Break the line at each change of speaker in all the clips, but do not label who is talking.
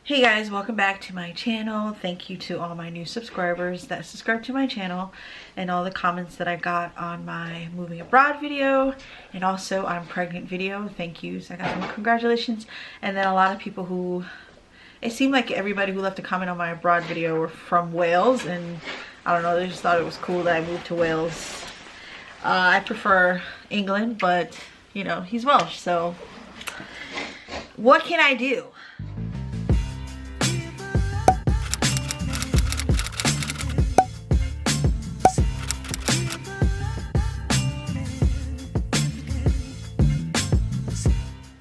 Hey guys, welcome back to my channel. Thank you to all my new subscribers that subscribe to my channel and all the comments that I got on my moving abroad video and also on pregnant video. Thank you. So I got some congratulations, and then a lot of people who, it seemed like everybody who left a comment on my abroad video were from Wales, and I don't know, they just thought it was cool that I moved to Wales. I prefer England, but you know, he's Welsh, so what can I do?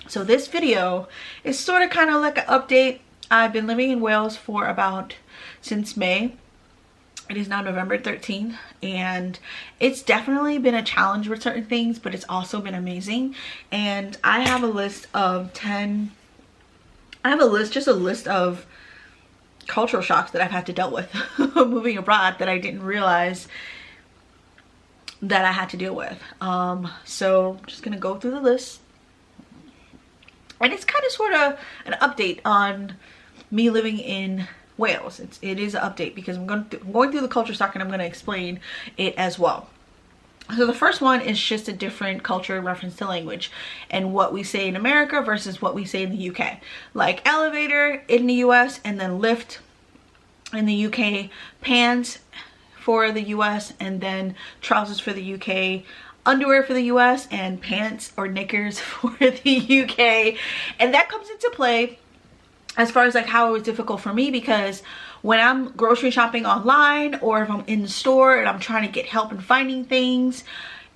So this video is sort of kind of like an update. I've been living in Wales for since May. It is now November 13th, and it's definitely been a challenge with certain things, but it's also been amazing. And I have a list of just a list of cultural shocks that I've had to deal with moving abroad that I didn't realize that I had to deal with. So I'm just gonna go through the list. And it's kind of sort of an update on me living in Wales. It is an update because I'm going through the culture shock, and I'm going to explain it as well. So the first one is just a different culture in reference to language and what we say in America versus what we say in the UK. Like elevator in the US and then lift in the UK, pants for the US and then trousers for the UK, underwear for the US, and pants or knickers for the UK. And that comes into play as far as like how it was difficult for me, because when I'm grocery shopping online or if I'm in the store and I'm trying to get help in finding things,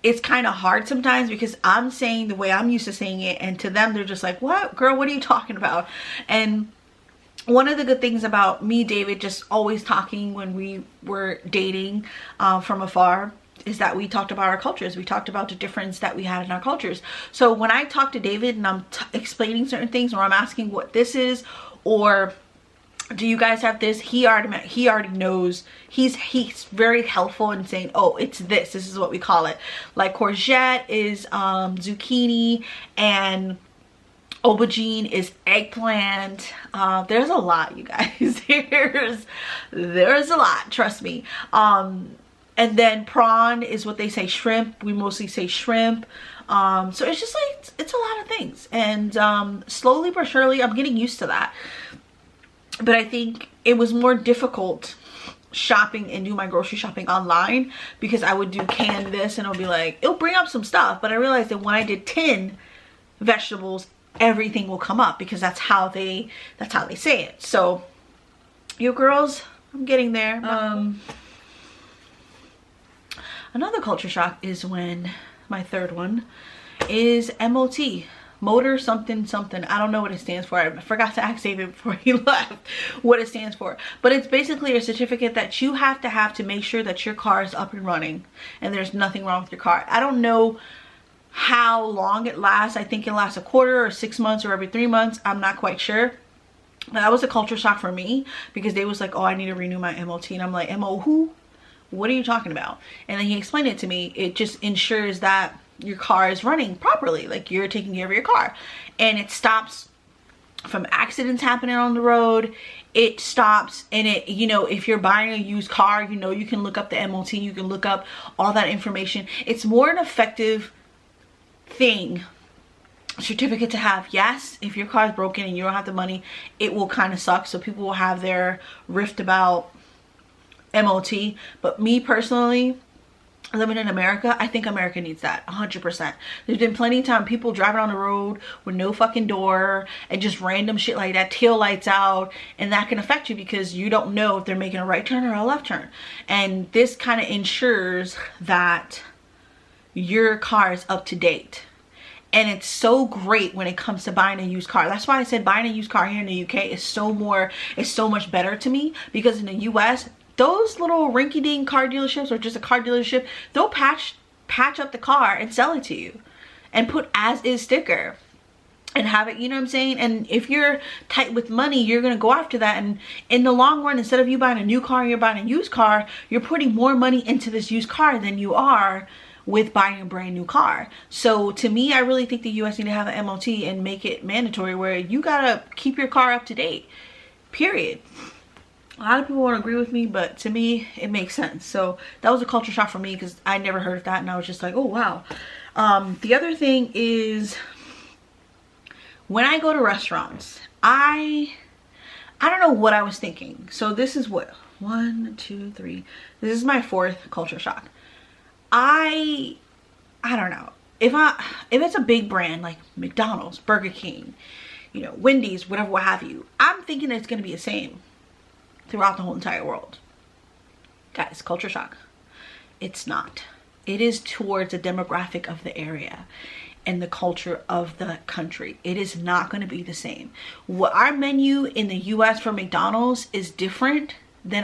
it's kind of hard sometimes because I'm saying the way I'm used to saying it, and to them they're just like, what girl, what are you talking about? And one of the good things about me, David, just always talking when we were dating from afar, is that we talked about our cultures. We talked about the difference that we had in our cultures. So when I talk to David and I'm explaining certain things, or I'm asking what this is, or do you guys have this, he already knows. He's very helpful in saying, oh, it's this is what we call it. Like courgette is zucchini, and aubergine is eggplant. There's a lot, you guys. there's a lot, trust me. And then prawn is what they say shrimp. We mostly say shrimp. So it's just like, it's a lot of things. And slowly but surely, I'm getting used to that. But I think it was more difficult shopping and do my grocery shopping online, because I would do canned this and it'll be like, it'll bring up some stuff. But I realized that when I did tin vegetables, everything will come up, because that's how they say it. So you girls, I'm getting there. Another culture shock is when, my third one, is MOT. Motor something something. I don't know what it stands for. I forgot to ask David before he left what it stands for. But it's basically a certificate that you have to make sure that your car is up and running and there's nothing wrong with your car. I don't know how long it lasts. I think it lasts a quarter or 6 months or every 3 months. I'm not quite sure. But that was a culture shock for me, because they was like, oh, I need to renew my MOT. And I'm like, MO who? What are you talking about? And then he explained it to me. It just ensures that your car is running properly, like you're taking care of your car, and it stops from accidents happening on the road. It stops, and it, you know, if you're buying a used car, you know, you can look up the MOT, you can look up all that information. It's more an effective certificate to have. Yes, if your car is broken and you don't have the money, it will kind of suck. So people will have their rift about MOT, but me personally, living in America, I think America needs that 100%. There's been plenty of time people driving on the road with no fucking door and just random shit like that, tail lights out, and that can affect you because you don't know if they're making a right turn or a left turn. And this kind of ensures that your car is up to date. And it's so great when it comes to buying a used car. That's why I said buying a used car here in the UK is so much better to me, because in the US, those little rinky-dink car dealerships, or just a car dealership, they'll patch up the car and sell it to you and put as is sticker and have it, you know what I'm saying? And if you're tight with money, you're gonna go after that. And in the long run, instead of you buying a new car, you're buying a used car, you're putting more money into this used car than you are with buying a brand new car. So to me, I really think the US need to have an MOT and make it mandatory, where you gotta keep your car up to date. period. A lot of people won't agree with me, but to me, it makes sense. So that was a culture shock for me because I never heard of that, and I was just like, oh wow. The other thing is, when I go to restaurants, I don't know what I was thinking. So this is what, 1, 2, 3. This is my 4th culture shock. I don't know. If it's a big brand like McDonald's, Burger King, you know, Wendy's, whatever, what have you, I'm thinking it's gonna be the same throughout the whole entire world. Guys, culture shock. It's not. It is towards the demographic of the area and the culture of the country. It is not going to be the same. What our menu in the US for McDonald's is different than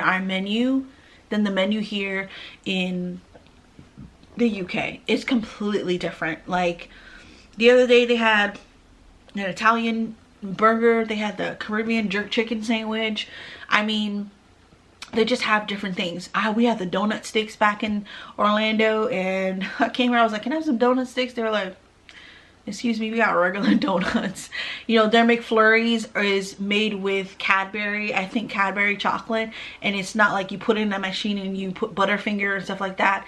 the menu here in the UK. It's completely different. Like the other day they had an Italian burger, they had the Caribbean jerk chicken sandwich. I mean, they just have different things. We had the donut sticks back in Orlando, and I came here, I was like, can I have some donut sticks? They were like, excuse me, we got regular donuts. You know, their McFlurries is made with Cadbury, I think Cadbury chocolate, and it's not like you put it in a machine and you put Butterfinger and stuff like that.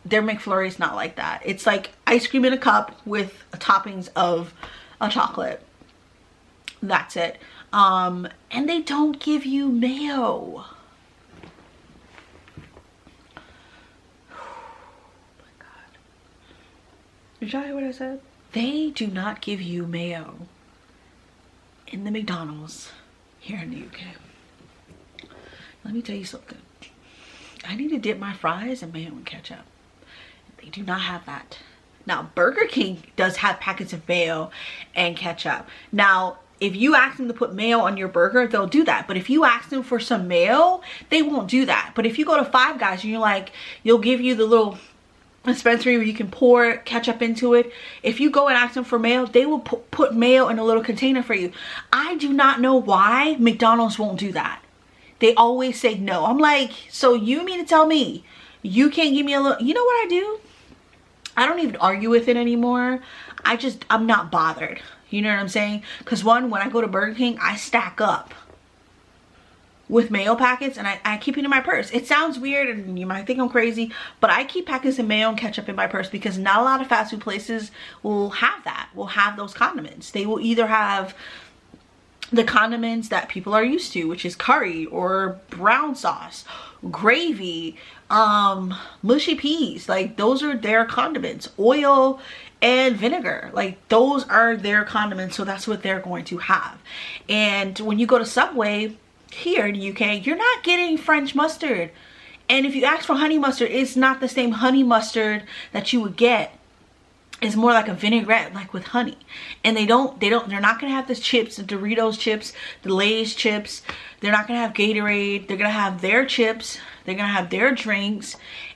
Their McFlurry is not like that. It's like ice cream in a cup with toppings of a chocolate. That's it. And they don't give you mayo. Did y'all hear what I said? They do not give you mayo in the McDonald's here in the UK. Let me tell you something. I need to dip my fries in mayo and ketchup. They do not have that. Now, Burger King does have packets of mayo and ketchup. Now, if you ask them to put mayo on your burger, they'll do that. But if you ask them for some mayo, they won't do that. But if you go to Five Guys and you're like, you'll give you the little dispensary where you can pour ketchup into it. If you go and ask them for mayo, they will put mayo in a little container for you. I do not know why McDonald's won't do that. They always say no. I'm like, so you mean to tell me you can't give me a little? You know what I do? I don't even argue with it anymore. I'm not bothered. You know what I'm saying? Because one, when I go to Burger King, I stack up with mayo packets, and I keep it in my purse. It sounds weird and you might think I'm crazy, but I keep packets of mayo and ketchup in my purse because not a lot of fast food places will have that, will have those condiments. They will either have the condiments that people are used to, which is curry or brown sauce, gravy, mushy peas. Like those are their condiments. Oil and vinegar, like those are their condiments, so that's what they're going to have. And when you go to Subway here in the UK, you're not getting French mustard, and if you ask for honey mustard, it's not the same honey mustard that you would get. It's more like a vinaigrette, like with honey. And they're not gonna have the chips, the Doritos chips, the Lay's chips. They're not gonna have Gatorade. They're gonna have their chips, they're gonna have their drinks.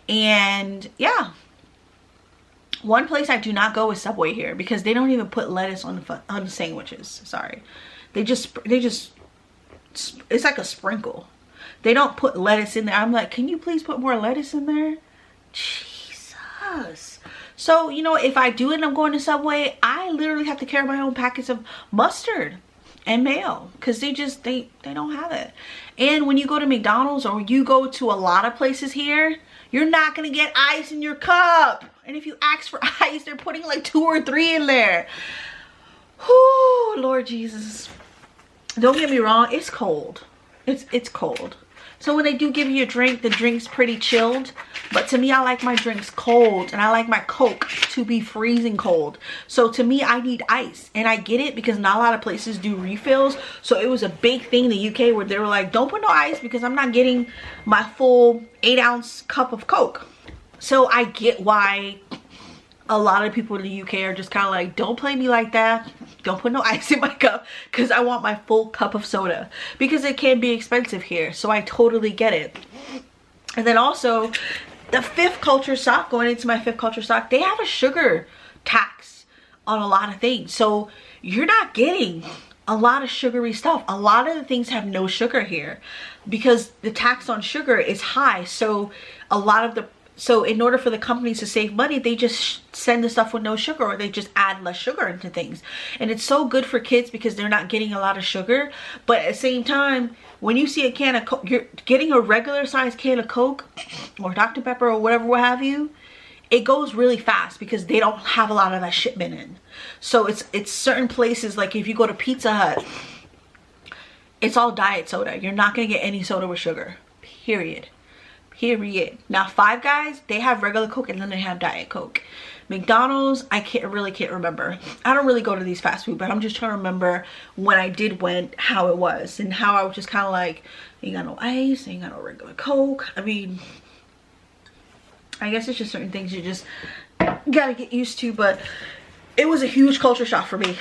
And yeah, one place I do not go is Subway here because they don't even put lettuce on the sandwiches. Sorry, they just it's like a sprinkle. They don't put lettuce in there. I'm like, can you please put more lettuce in there? Jesus. So, you know, if I do end up going to Subway, I literally have to carry my own packets of mustard and mayo because they don't have it. And when you go to McDonald's or you go to a lot of places here, you're not gonna get ice in your cup. And if you ask for ice, they're putting like 2 or 3 in there. Whoo, Lord Jesus. Don't get me wrong, it's cold. It's cold. So when they do give you a drink, the drink's pretty chilled. But to me, I like my drinks cold, and I like my Coke to be freezing cold. So to me, I need ice. And I get it because not a lot of places do refills. So it was a big thing in the UK where they were like, don't put no ice because I'm not getting my full 8-ounce cup of Coke. So I get why a lot of people in the UK are just kind of like, don't play me like that. Don't put no ice in my cup because I want my full cup of soda, because it can be expensive here. So I totally get it. And then also the 5th culture shock, going into my 5th culture shock, they have a sugar tax on a lot of things. So you're not getting a lot of sugary stuff. A lot of the things have no sugar here because the tax on sugar is high. So a lot of the So in order for the companies to save money, they just send the stuff with no sugar, or they just add less sugar into things. And it's so good for kids because they're not getting a lot of sugar. But at the same time, when you see a can of Coke, you're getting a regular size can of Coke or Dr. Pepper or whatever, what have you, it goes really fast because they don't have a lot of that shipment in. So it's certain places, like if you go to Pizza Hut, it's all diet soda. You're not going to get any soda with sugar, period. Now Five Guys, they have regular Coke and then they have Diet Coke. McDonald's, I really can't remember. I don't really go to these fast food, but I'm just trying to remember when I went, how it was, and how I was just kind of like, ain't got no ice, ain't got no regular Coke. I mean, I guess it's just certain things you just gotta get used to, but it was a huge culture shock for me.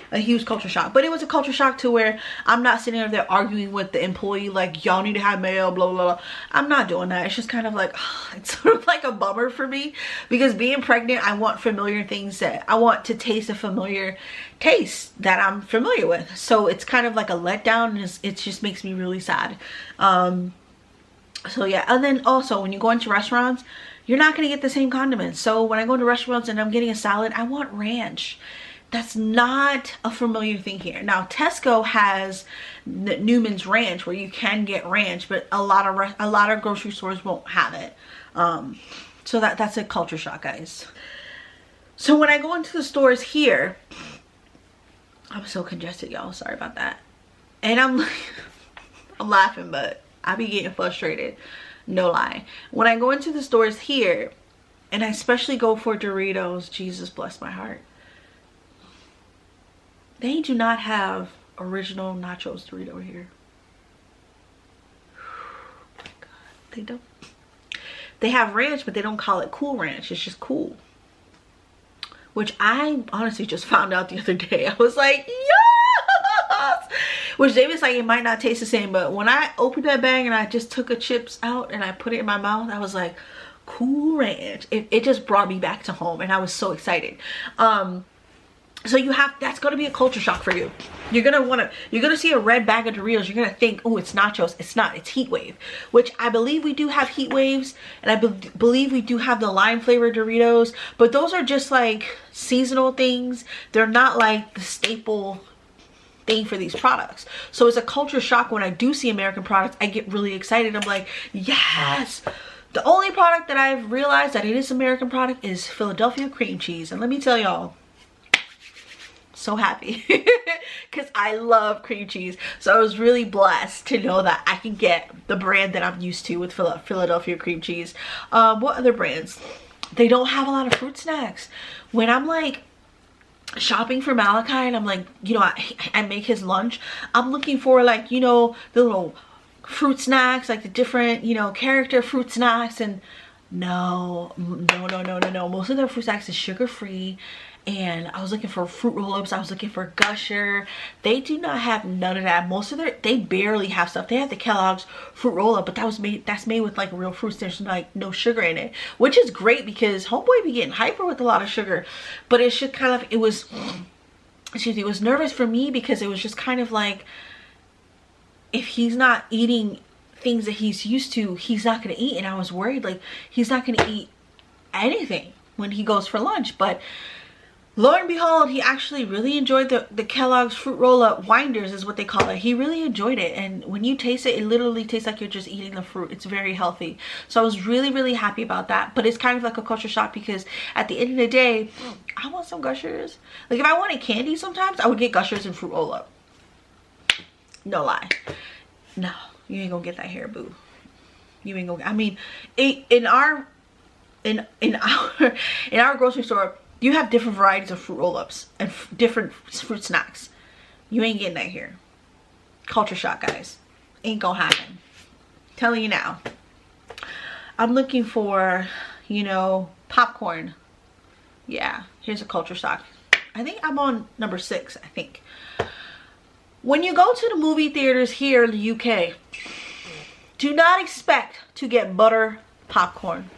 A huge culture shock. But it was a culture shock to where I'm not sitting over there arguing with the employee like, y'all need to have mayo, blah, blah, blah. I'm not doing that. It's just kind of like, it's sort of like a bummer for me, because being pregnant, I want familiar things, that I want to taste a familiar taste that I'm familiar with. So it's kind of like a letdown, and it just makes me really sad. So yeah, and then also when you go into restaurants, you're not going to get the same condiments. So when I go to restaurants and I'm getting a salad, I want ranch. That's not a familiar thing here. Now Tesco has Newman's Ranch, where you can get ranch, but a lot of grocery stores won't have it. So that's a culture shock, guys. So when I go into the stores here, I'm so congested, y'all. Sorry about that. And I'm laughing, but I be getting frustrated. No lie. When I go into the stores here, and I especially go for Doritos, Jesus bless my heart, they do not have original nachos Dorito here. Oh my God, they don't. They have ranch, but they don't call it Cool Ranch. It's just Cool. Which I honestly just found out the other day. I was like, yes! Which David's like, it might not taste the same, but when I opened that bag and I just took a chips out and I put it in my mouth, I was like, Cool Ranch. It just brought me back to home, and I was so excited. So that's gonna be a culture shock for you. You're gonna see a red bag of Doritos. You're gonna think, oh, it's nachos. It's not. It's Heat Wave, which I believe we do have Heat Waves, and I believe we do have the lime flavored Doritos. But those are just like seasonal things. They're not like the staple thing for these products. So it's a culture shock when I do see American products. I get really excited. I'm like, yes. The only product that I've realized that it is American product is Philadelphia cream cheese, and let me tell y'all, so happy because I love cream cheese. So I was really blessed to know that I can get the brand that I'm used to with Philadelphia cream cheese. What other brands? They don't have a lot of fruit snacks. When I'm like shopping for Malachi and I'm like, you know, I make his lunch, I'm looking for like, you know, the little fruit snacks, like the different, you know, character fruit snacks, and no. Most of their fruit snacks is sugar free. And I was looking for fruit roll-ups. I was looking for Gusher. They do not have none of that. They barely have stuff. They have the Kellogg's fruit roll-up, but that's made with like real fruits. There's like no sugar in it, which is great because homeboy be getting hyper with a lot of sugar. But it's just kind of, it was nervous for me because it was just kind of like, if he's not eating things that he's used to, he's not going to eat. And I was worried, like, he's not going to eat anything when he goes for lunch. But lo and behold, he actually really enjoyed the Kellogg's fruit roll-up winders is what they call it. He really enjoyed it, and when you taste it, it literally tastes like you're just eating the fruit. It's very healthy. So I was really, really happy about that. But it's kind of like a culture shock because at the end of the day, I want some Gushers. Like if I wanted candy sometimes, I would get Gushers and fruit roll-up. No lie. No, you ain't gonna get that here, boo. You ain't gonna. I mean, in our grocery store, you have different varieties of fruit roll-ups and different fruit snacks. You ain't getting that here. Culture shock, guys. Ain't gonna happen. Telling you now. I'm looking for, you know, popcorn. Yeah, here's a culture shock. I think I'm on number 6, I think. When you go to the movie theaters here in the UK, do not expect to get butter popcorn.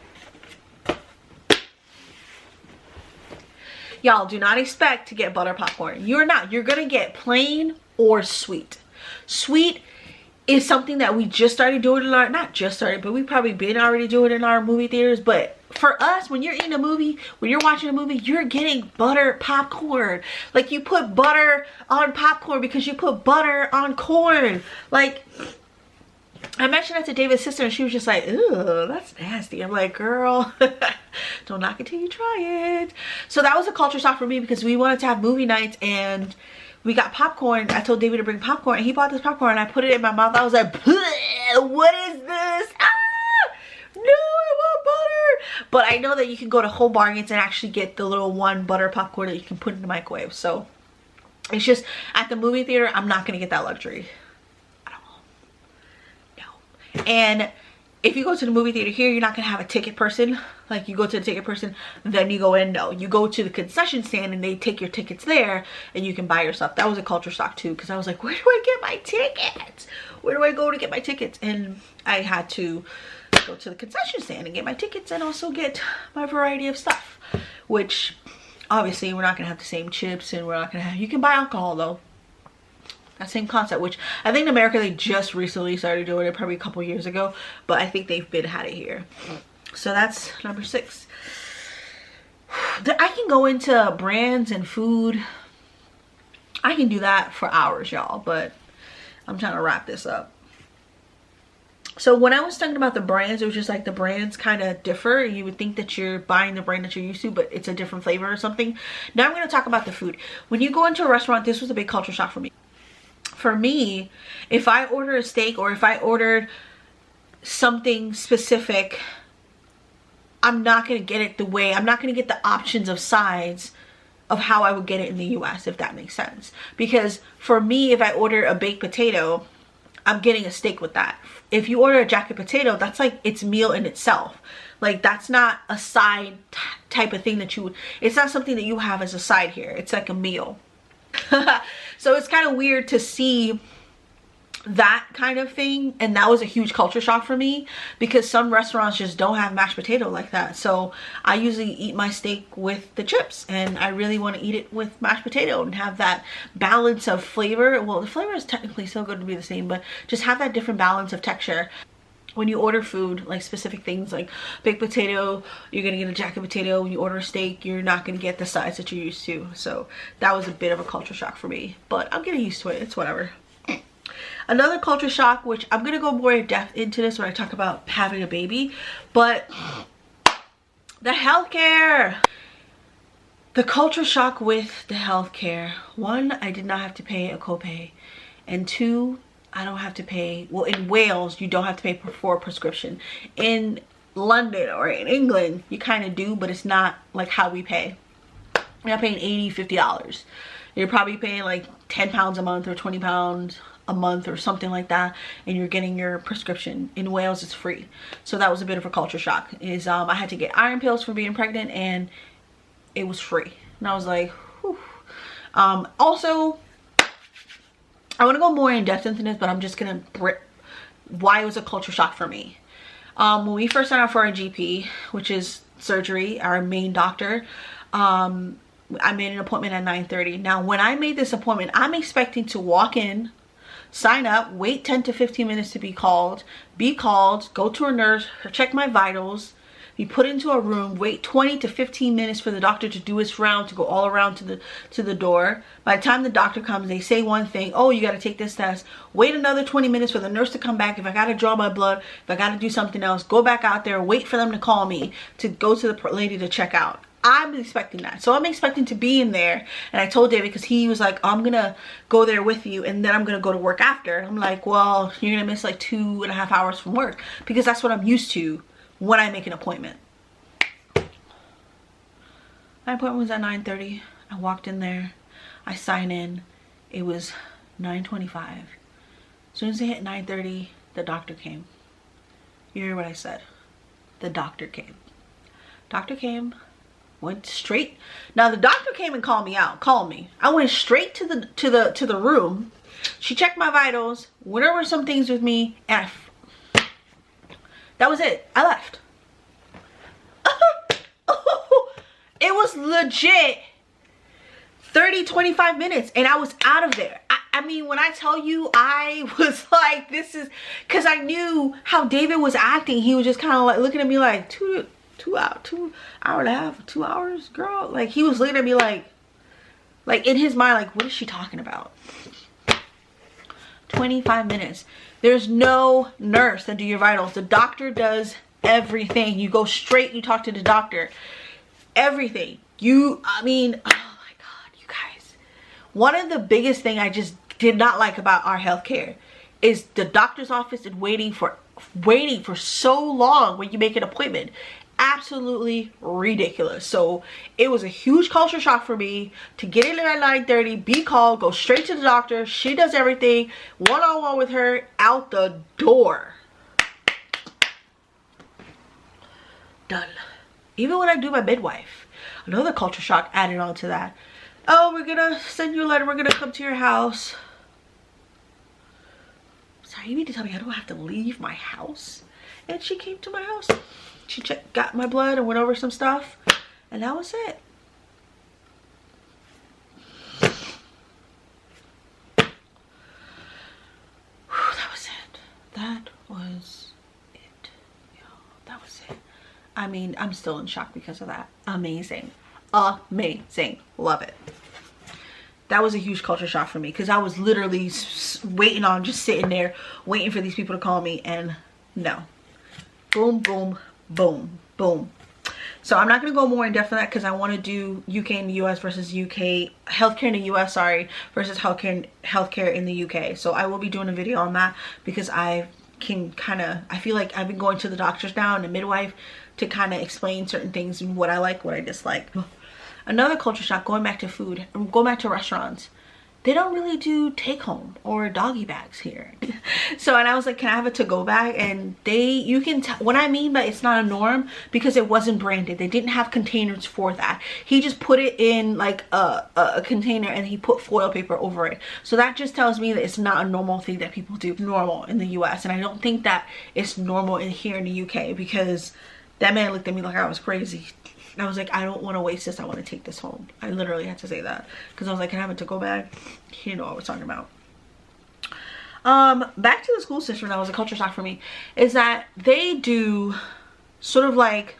Y'all, do not expect to get butter popcorn. You're not. You're gonna get plain or sweet. Sweet is something that we just started doing in our, not just started, but we probably been already doing in our movie theaters. But for us, when you're in a movie, when you're watching a movie, you're getting butter popcorn. Like, you put butter on popcorn because you put butter on corn. Like, I mentioned that to David's sister and she was just like, "Ew, that's nasty." I'm like, girl, don't knock it till you try it. So that was a culture shock for me because we wanted to have movie nights and we got popcorn. I told David to bring popcorn and he bought this popcorn and I put it in my mouth. I was like, what is this? Ah! No, I want butter. But I know that you can go to Whole Bargains and actually get the little one butter popcorn that you can put in the microwave. So it's just, at the movie theater, I'm not going to get that luxury. And if you go to the movie theater here, you're not gonna have a ticket person. Like, you go to the ticket person, then you go in. No, you go to the concession stand and they take your tickets there and you can buy your stuff. That was a culture shock too, because I was like, where do I get my tickets? Where do I go to get my tickets? And I had to go to the concession stand and get my tickets and also get my variety of stuff, which obviously we're not gonna have the same chips and we're not gonna have, you can buy alcohol though. That same concept, which I think in America they just recently started doing it, probably a couple years ago, but I think they've had it here. So that's number 6. I can go into brands and food. I can do that for hours, y'all, but I'm trying to wrap this up. So when I was talking about the brands, it was just like the brands kind of differ. You would think that you're buying the brand that you're used to, but it's a different flavor or something. Now I'm going to talk about the food. When you go into a restaurant, this was a big culture shock for me. For me, if I order a steak or if I ordered something specific, I'm not going to get it the way, I'm not going to get the options of sides of how I would get it in the US, if that makes sense. Because for me, if I order a baked potato, I'm getting a steak with that. If you order a jacket potato, that's like its meal in itself. Like, that's not a side type of thing that you would, it's not something that you have as a side here. It's like a meal. So it's kind of weird to see that kind of thing, and that was a huge culture shock for me because some restaurants just don't have mashed potato like that. So I usually eat my steak with the chips, and I really want to eat it with mashed potato and have that balance of flavor. Well, the flavor is technically still going to be the same, but just have that different balance of texture. When you order food, like specific things like baked potato, you're gonna get a jacket potato. When you order a steak, you're not gonna get the sides that you're used to. So that was a bit of a culture shock for me, but I'm getting used to it. It's whatever. Another culture shock, which I'm gonna go more in depth into this when I talk about having a baby, but the healthcare. The culture shock with the healthcare. 1, I did not have to pay a copay, and 2, I don't have to pay, well, in Wales, you don't have to pay for a prescription. In London or in England, you kind of do, but it's not like how we pay. You're not paying $80, $50. You're probably paying like £10 a month or £20 a month or something like that, and you're getting your prescription. In Wales, it's free. So that was a bit of a culture shock. Is I had to get iron pills for being pregnant, and it was free. And I was like, whew. Also, I want to go more in depth into this, but I'm just gonna why it was a culture shock for me. When we first signed up for our GP, which is surgery, our main doctor, I made an appointment at 9:30. Now, when I made this appointment, I'm expecting to walk in, sign up, wait 10 to 15 minutes to be called, go to a nurse, check my vitals, be put into a room, wait 20 to 15 minutes for the doctor to do his round, to go all around to the door. By the time the doctor comes, they say one thing, oh, you got to take this test, wait another 20 minutes for the nurse to come back. If I got to draw my blood, if I got to do something else, go back out there, wait for them to call me to go to the lady to check out. I'm expecting that. So I'm expecting to be in there. And I told David, because he was like, I'm gonna go there with you and then I'm gonna go to work after. I'm like, well, you're gonna miss like 2.5 hours from work, because that's what I'm used to when I make an appointment. My appointment was at 9:30. I walked in there, I signed in, it was 9:25. As soon as it hit 9:30, the doctor came. You hear what I said? The doctor came. Doctor came, went straight. Now the doctor came and called me. I went straight to the room. She checked my vitals, went over some things with me, and that was it. I left. It was legit 30-25 minutes and I was out of there. I'm mean, when I tell you, I was like, this is, because I knew how David was acting. He was just kind of like looking at me like, 2 hour and a half, 2 hours, girl. Like, he was looking at me like in his mind, like, what is she talking about? 25 minutes. There's no nurse that do your vitals. The doctor does everything. You go straight, you talk to the doctor. Everything. I mean, oh my God, you guys. One of the biggest thing I just did not like about our healthcare is the doctor's office and waiting for so long when you make an appointment. Absolutely ridiculous. So it was a huge culture shock for me to get in there at 9:30, be called, go straight to the doctor. She does everything, one-on-one with her, out the door. Done. Even when I do my midwife, another culture shock added on to that. Oh, we're gonna send you a letter, we're gonna come to your house. Sorry, you need to tell me I don't have to leave my house? And she came to my house. She got my blood and went over some stuff, and that was it. Whew, that was it. That was it. Yo, that was it. I mean, I'm still in shock because of that. Amazing. Amazing. Love it. That was a huge culture shock for me because I was literally waiting on, just sitting there, waiting for these people to call me, and no. Boom, boom, boom, boom. So I'm not going to go more in depth on that because I want to do UK and the US versus UK, healthcare in the US, sorry, versus healthcare in the UK. So I will be doing a video on that because I feel like I've been going to the doctors now and the midwife to kind of explain certain things and what I like, what I dislike. Another culture shock, going back to food, going back to restaurants. They don't really do take home or doggy bags here. So, and I was like, can I have a to-go bag? And you can tell what I mean, but it's not a norm because it wasn't branded. They didn't have containers for that. He just put it in like a container and he put foil paper over it. So that just tells me that it's not a normal thing that people do normal in the US. And I don't think that it's normal here in the UK because that man looked at me like I was crazy. I was like, I don't want to waste this. I want to take this home. I literally had to say that because I was like, can I have a to-go bag? He didn't know what I was talking about. Back to the school system, that was a culture shock for me, is that they do sort of like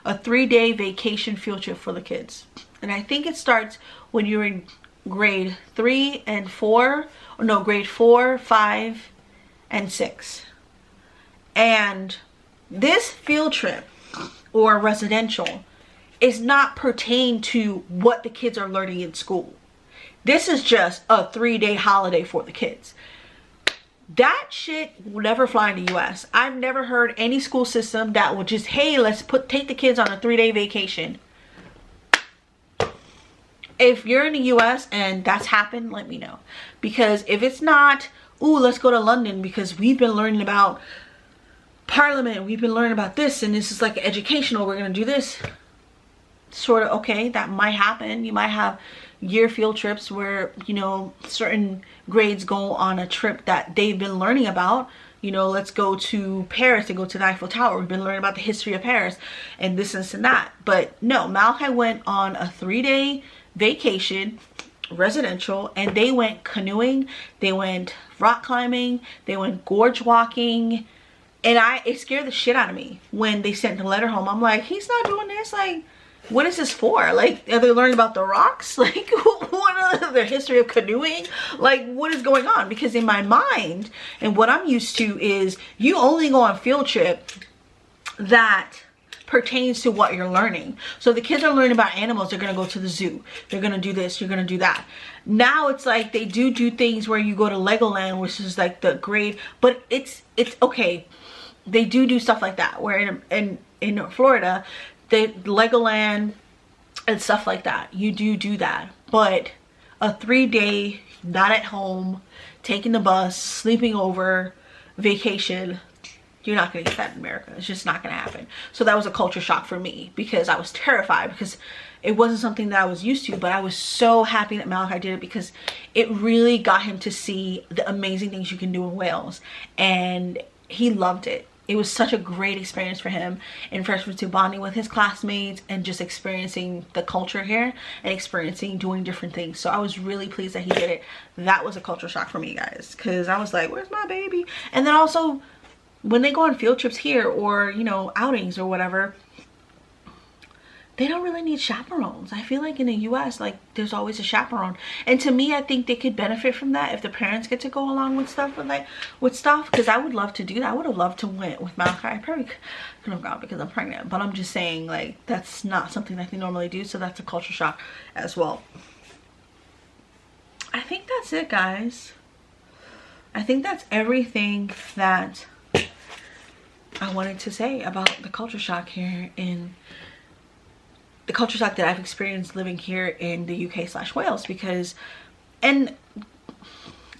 a 3-day vacation field trip for the kids. And I think it starts when you're in grade 3 and 4, or no, grade 4, 5, and 6. And this field trip or residential is not pertain to what the kids are learning in school. This is just a 3-day holiday for the kids. That shit will never fly in the US. I've never heard any school system that will just, hey, let's take the kids on a 3-day vacation. If you're in the US and that's happened, let me know. Because if it's not, ooh, let's go to London because we've been learning about Parliament, we've been learning about this, and this is like educational, we're gonna do this. Sort of, okay, that might happen. You might have year field trips where, you know, certain grades go on a trip that they've been learning about. You know, let's go to Paris and go to the Eiffel Tower. We've been learning about the history of Paris and this and that. But no, Malachi went on a 3-day vacation, residential, and they went canoeing, they went rock climbing, they went gorge walking, and it scared the shit out of me when they sent the letter home. I'm like, he's not doing this, like, what is this for? Like, are they learning about the rocks? Like, what are the history of canoeing? Like, what is going on? Because in my mind, and what I'm used to is you only go on field trip that pertains to what you're learning. So the kids are learning about animals, they're gonna go to the zoo. They're gonna do this, you're gonna do that. Now it's like they do things where you go to Legoland, which is like the grade, but it's okay. They do stuff like that, where in Florida, Legoland and stuff like that, you do that. But a 3-day, not at home, taking the bus, sleeping over, vacation, you're not gonna get that in America. It's just not gonna happen. So that was a culture shock for me because I was terrified because it wasn't something that I was used to. But I was so happy that Malachi did it because it really got him to see the amazing things you can do in Wales, and he loved it. it was such a great experience for him in freshman 2, bonding with his classmates and just experiencing the culture here and experiencing doing different things. So I was really pleased that he did it. That was a culture shock for me, guys, because I was like, where's my baby? And then also when they go on field trips here, or you know, outings or whatever, they don't really need chaperones. I feel like in the US, like, there's always a chaperone, and to me, I think they could benefit from that if the parents get to go along with stuff, because I would love to do that. I would have loved to went with Malachi. I probably couldn't have gone because I'm pregnant, but I'm just saying, like, that's not something that they normally do, so that's a culture shock as well. I think that's it, guys. I think that's everything that I wanted to say about the culture shock here in the culture shock that I've experienced living here in the UK/Wales, because, and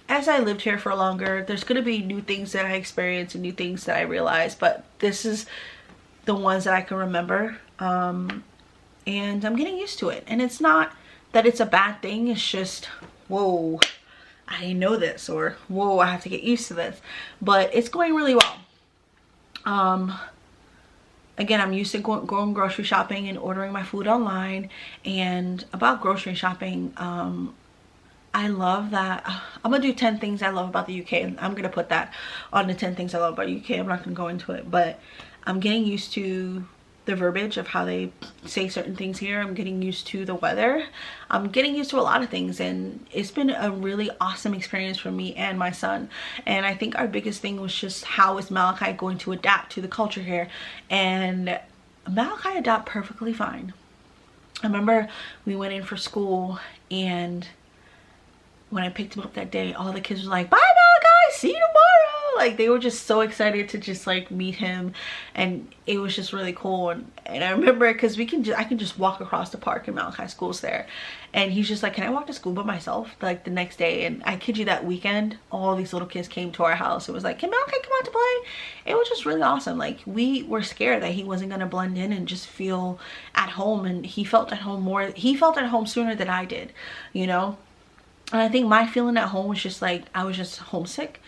as I lived here for longer, there's going to be new things that I experience and new things that I realize, but this is the ones that I can remember, and I'm getting used to it. And it's not that it's a bad thing, it's just, whoa, I didn't know this, or whoa, I have to get used to this, but it's going really well. Again, I'm used to going grocery shopping and ordering my food online. And about grocery shopping, I love that. I'm gonna do 10 things I love about the UK, and I'm gonna put that on the 10 things I love about the UK. I'm not gonna go into it, but I'm getting used to the verbiage of how they say certain things here. I'm getting used to the weather. I'm getting used to a lot of things, and it's been a really awesome experience for me and my son. And I think our biggest thing was just, how is Malachi going to adapt to the culture here? And Malachi adapted perfectly fine. I remember we went in for school, and when I picked him up that day, all the kids were like, bye Malachi, see you tomorrow. Like, they were just so excited to just like meet him, and it was just really cool. And I remember, because I can just walk across the park, and Malachi school's there, and he's just like, can I walk to school by myself, like the next day? And I kid you, that weekend all these little kids came to our house. It was like, can Malachi come out to play? It was just really awesome. Like, we were scared that he wasn't going to blend in and just feel at home, and he felt at home more. He felt at home sooner than I did, you know. And I think my feeling at home was just like, I was just homesick,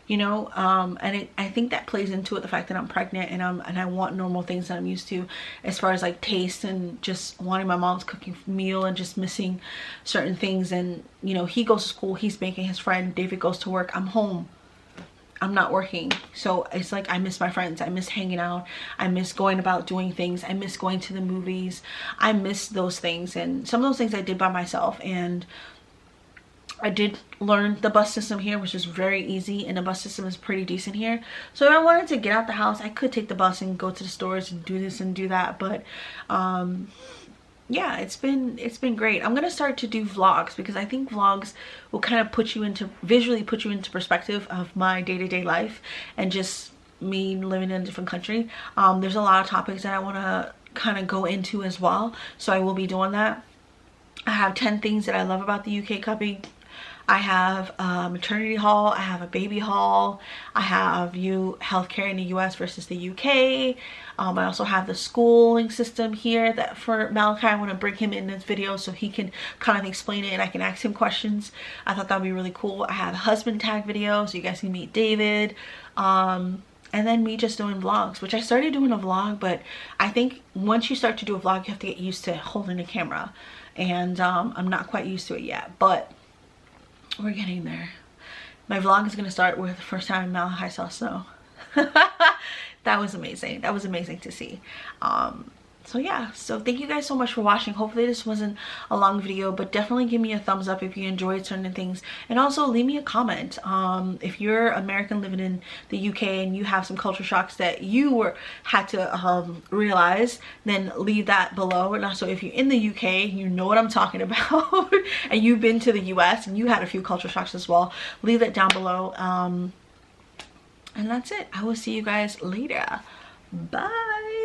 you know. And I think that plays into it, the fact that I'm pregnant, and I want normal things that I'm used to, as far as like taste, and just wanting my mom's cooking meal, and just missing certain things. And you know, he goes to school, he's making his friend, David goes to work, I'm home, I'm not working. So it's like, I miss my friends, I miss hanging out, I miss going about doing things, I miss going to the movies, I miss those things. And some of those things I did by myself, and I did learn the bus system here, which is very easy, and the bus system is pretty decent here. So if I wanted to get out the house, I could take the bus and go to the stores and do this and do that. But yeah, it's been great. I'm gonna start to do vlogs, because I think vlogs will kind of visually put you into perspective of my day-to-day life, and just me living in a different country. There's a lot of topics that I want to kind of go into as well, so I will be doing that. I have 10 things that I love about the UK coming. I have a maternity haul, I have a baby haul, I have healthcare in the US versus the UK. I also have the schooling system here that for Malachi, I want to bring him in this video so he can kind of explain it, and I can ask him questions. I thought that would be really cool. I have a husband tag video so you guys can meet David. And then me just doing vlogs, which I started doing a vlog, but I think once you start to do a vlog, you have to get used to holding a camera, and I'm not quite used to it yet, but we're getting there. My vlog is going to start with the first time Malachi saw snow. That was amazing. That was amazing to see. So yeah, so thank you guys so much for watching. Hopefully this wasn't a long video, but definitely give me a thumbs up if you enjoyed certain things, and also leave me a comment. If you're American living in the UK and you have some culture shocks that you had to realize, then leave that below. And also, if you're in the UK, you know what I'm talking about, and you've been to the US and you had a few culture shocks as well, leave that down below. And that's it. I will see you guys later. Bye.